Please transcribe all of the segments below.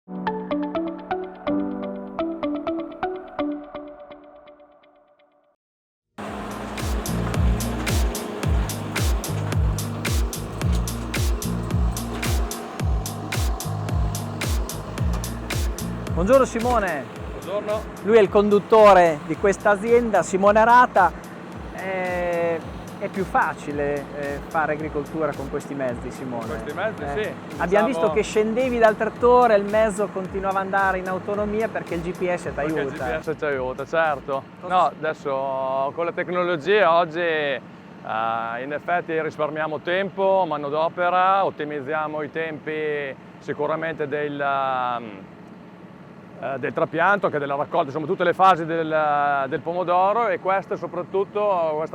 Buongiorno Simone. Buongiorno. Lui è il conduttore di questa azienda, Simone Arata. È più facile fare agricoltura con questi mezzi, Simone? Con questi mezzi sì. Abbiamo visto che scendevi dal trattore, il mezzo continuava ad andare in autonomia perché il GPS ti aiuta. Il GPS ci aiuta, certo. No, adesso con le tecnologie oggi in effetti risparmiamo tempo, manodopera, ottimizziamo i tempi sicuramente del trapianto, che della raccolta, insomma tutte le fasi del pomodoro, e questa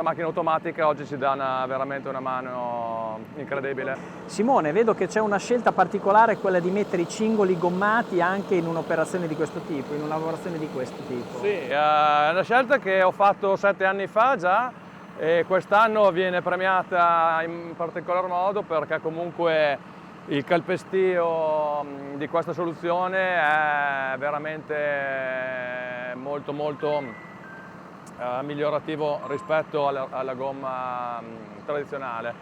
macchina automatica oggi ci dà veramente una mano incredibile. Simone, vedo che c'è una scelta particolare, quella di mettere i cingoli gommati anche in un'operazione di questo tipo, in una lavorazione di questo tipo. Sì, è una scelta che ho fatto 7 anni fa già, e quest'anno viene premiata in particolar modo perché comunque il calpestio di questa soluzione è veramente molto migliorativo rispetto alla gomma tradizionale.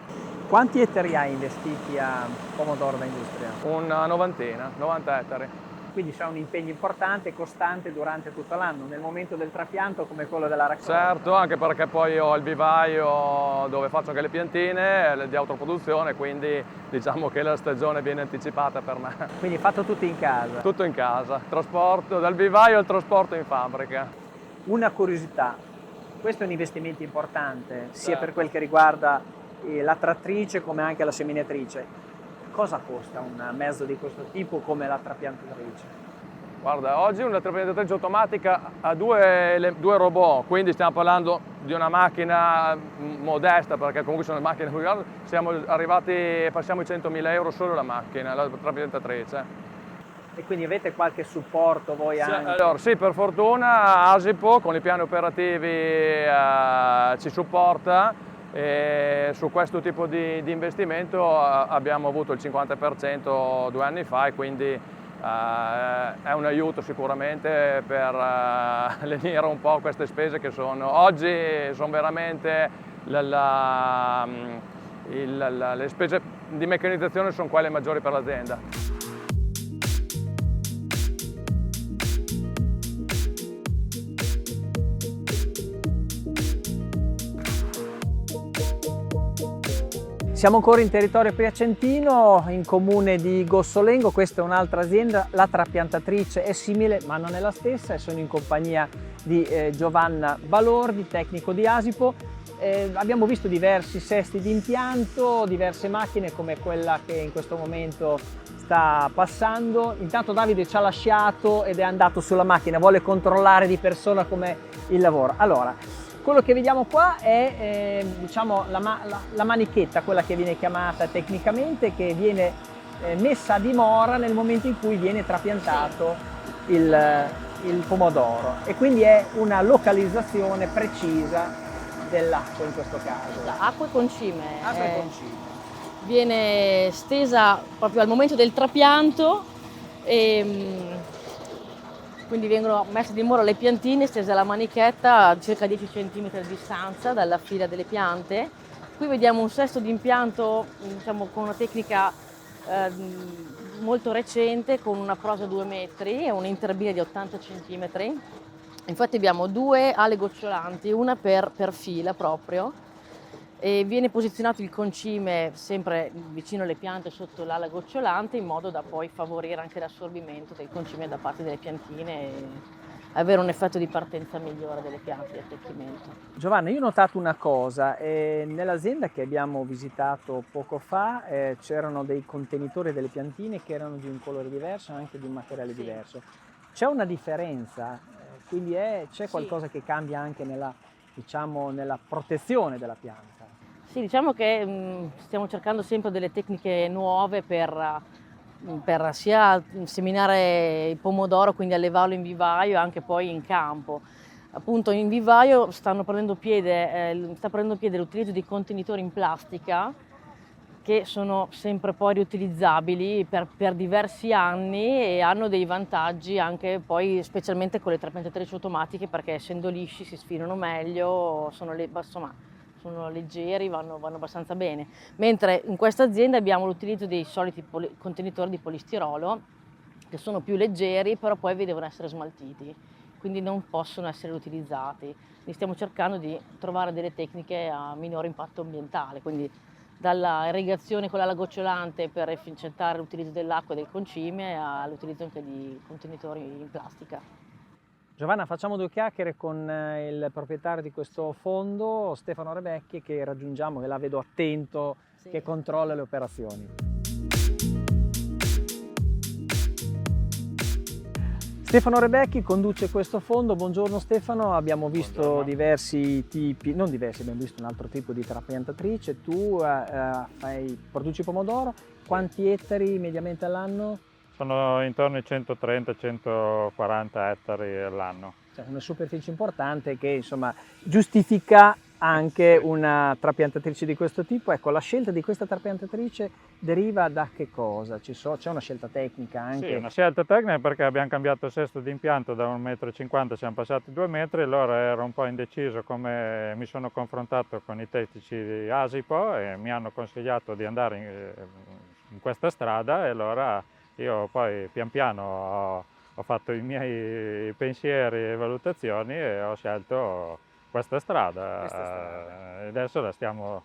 Quanti ettari hai investiti a pomodoro da industria? Una novantina, 90 ettari. Quindi c'è un impegno importante e costante durante tutto l'anno, nel momento del trapianto come quello della raccolta. Certo, anche perché poi ho il vivaio dove faccio anche le piantine di autoproduzione, quindi diciamo che la stagione viene anticipata per me. Quindi fatto tutto in casa? Tutto in casa, trasporto dal vivaio al trasporto in fabbrica. Una curiosità, questo è un investimento importante, sia Certo. per quel che riguarda la trattrice come anche la seminatrice. Cosa costa un mezzo di questo tipo come la trapiantatrice? Guarda, oggi una trapiantatrice automatica ha due robot, quindi stiamo parlando di una macchina modesta, perché comunque sono macchine, passiamo i 100.000 euro solo la macchina, la trapiantatrice. E quindi avete qualche supporto voi anche? Allora, sì, per fortuna Asipo con i piani operativi ci supporta. E su questo tipo di investimento abbiamo avuto il 50% 2 anni fa, e quindi è un aiuto sicuramente per lenire un po' queste spese che oggi sono veramente le spese di meccanizzazione sono quelle maggiori per l'azienda. Siamo ancora in territorio piacentino, in comune di Gossolengo. Questa è un'altra azienda, la trapiantatrice è simile ma non è la stessa, e sono in compagnia di Giovanna Balordi, tecnico di Asipo. Abbiamo visto diversi sesti di impianto, diverse macchine come quella che in questo momento sta passando. Intanto Davide ci ha lasciato ed è andato sulla macchina, vuole controllare di persona com'è il lavoro. Allora, quello che vediamo qua è diciamo la manichetta, quella che viene chiamata tecnicamente, che viene messa a dimora nel momento in cui viene trapiantato il pomodoro, e quindi è una localizzazione precisa dell'acqua in questo caso. Acqua e concime. Acqua e concime. Viene stesa proprio al momento del trapianto, e quindi vengono messe a dimora le piantine, stesa la manichetta a circa 10 cm di distanza dalla fila delle piante. Qui vediamo un sesto di impianto, diciamo, con una tecnica molto recente, con una prosa 2 metri e un'interbina di 80 cm. Infatti abbiamo 2 ale gocciolanti, una per fila proprio, e viene posizionato il concime sempre vicino alle piante sotto l'ala gocciolante, in modo da poi favorire anche l'assorbimento del concime da parte delle piantine e avere un effetto di partenza migliore delle piante di attecchimento. Giovanna, io ho notato una cosa, nell'azienda che abbiamo visitato poco fa c'erano dei contenitori delle piantine che erano di un colore diverso e anche di un materiale diverso. C'è una differenza, quindi c'è qualcosa che cambia anche nella protezione della pianta? Sì, diciamo che stiamo cercando sempre delle tecniche nuove per sia seminare il pomodoro, quindi allevarlo in vivaio, anche poi in campo. Appunto in vivaio sta prendendo piede l'utilizzo di contenitori in plastica che sono sempre poi riutilizzabili per diversi anni e hanno dei vantaggi anche poi specialmente con le trapiantatrici automatiche, perché essendo lisci si sfilano meglio, sono leggeri, vanno abbastanza bene. Mentre in questa azienda abbiamo l'utilizzo dei soliti contenitori di polistirolo che sono più leggeri, però poi devono essere smaltiti, quindi non possono essere utilizzati. Quindi stiamo cercando di trovare delle tecniche a minore impatto ambientale, quindi dalla irrigazione con la gocciolante per efficientare l'utilizzo dell'acqua e del concime all'utilizzo anche di contenitori in plastica. Giovanna, facciamo due chiacchiere con il proprietario di questo fondo, Stefano Rebecchi, che raggiungiamo, che la vedo attento, Sì. che controlla le operazioni. Stefano Rebecchi conduce questo fondo. Buongiorno Stefano, abbiamo visto diversi tipi, non diversi, abbiamo visto un altro tipo di trapiantatrice. Tu produci pomodoro, quanti ettari mediamente all'anno? Sono intorno ai 130-140 ettari all'anno. Cioè una superficie importante che insomma giustifica anche una trapiantatrice di questo tipo. Ecco, la scelta di questa trapiantatrice deriva da che cosa? C'è una scelta tecnica anche? Sì, una scelta tecnica perché abbiamo cambiato il sesto di impianto da 1,50 m, siamo passati 2 metri, allora ero un po' indeciso, come mi sono confrontato con i tecnici di Asipo e mi hanno consigliato di andare in questa strada, e allora io poi pian piano ho fatto i miei pensieri e valutazioni e ho scelto questa strada. E adesso la stiamo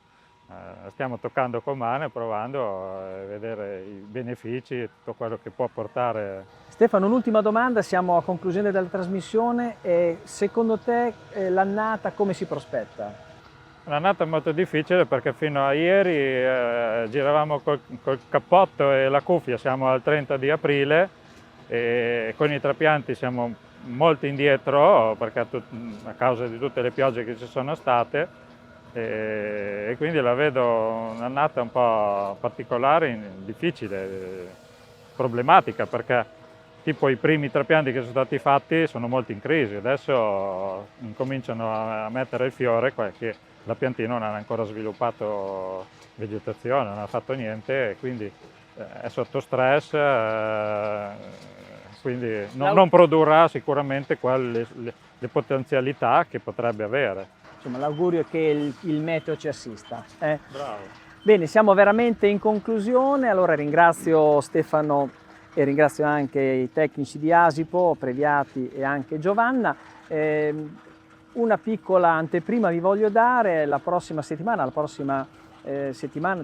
toccando con mano, provando a vedere i benefici, tutto quello che può portare. Stefano, un'ultima domanda, siamo a conclusione della trasmissione. Secondo te l'annata come si prospetta? L'annata è molto difficile perché fino a ieri giravamo col cappotto e la cuffia, siamo al 30 di aprile e con i trapianti siamo molto indietro perché a causa di tutte le piogge che ci sono state, e quindi la vedo un'annata un po' particolare, difficile, problematica, perché tipo i primi trapianti che sono stati fatti sono molto in crisi, adesso incominciano a mettere il fiore, che la piantina non ha ancora sviluppato vegetazione, non ha fatto niente, e quindi è sotto stress, quindi non produrrà sicuramente le potenzialità che potrebbe avere. Insomma, l'augurio è che il meteo ci assista. Bravo. Bene, siamo veramente in conclusione. Allora ringrazio Stefano e ringrazio anche i tecnici di Asipo, Previati e anche Giovanna. Una piccola anteprima vi voglio dare: la prossima settimana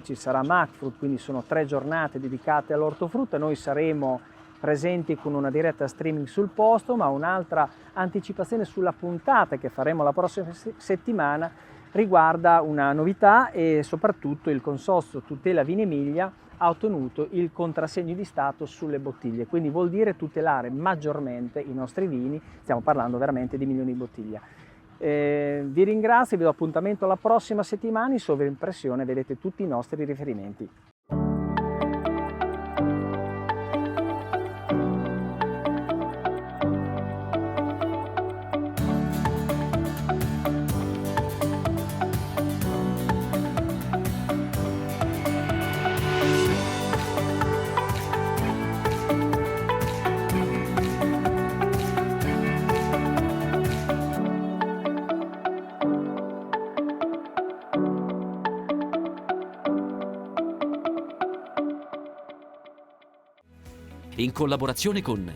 ci sarà Macfruit, quindi sono 3 giornate dedicate all'ortofrutta. Noi saremo presenti con una diretta streaming sul posto, ma un'altra anticipazione sulla puntata che faremo la prossima settimana riguarda una novità, e soprattutto il Consorzio Tutela Vini Emilia ha ottenuto il contrassegno di Stato sulle bottiglie, quindi vuol dire tutelare maggiormente i nostri vini. Stiamo parlando veramente di milioni di bottiglie. Vi ringrazio, vi do appuntamento la prossima settimana. In sovraimpressione vedete tutti i nostri riferimenti. In collaborazione con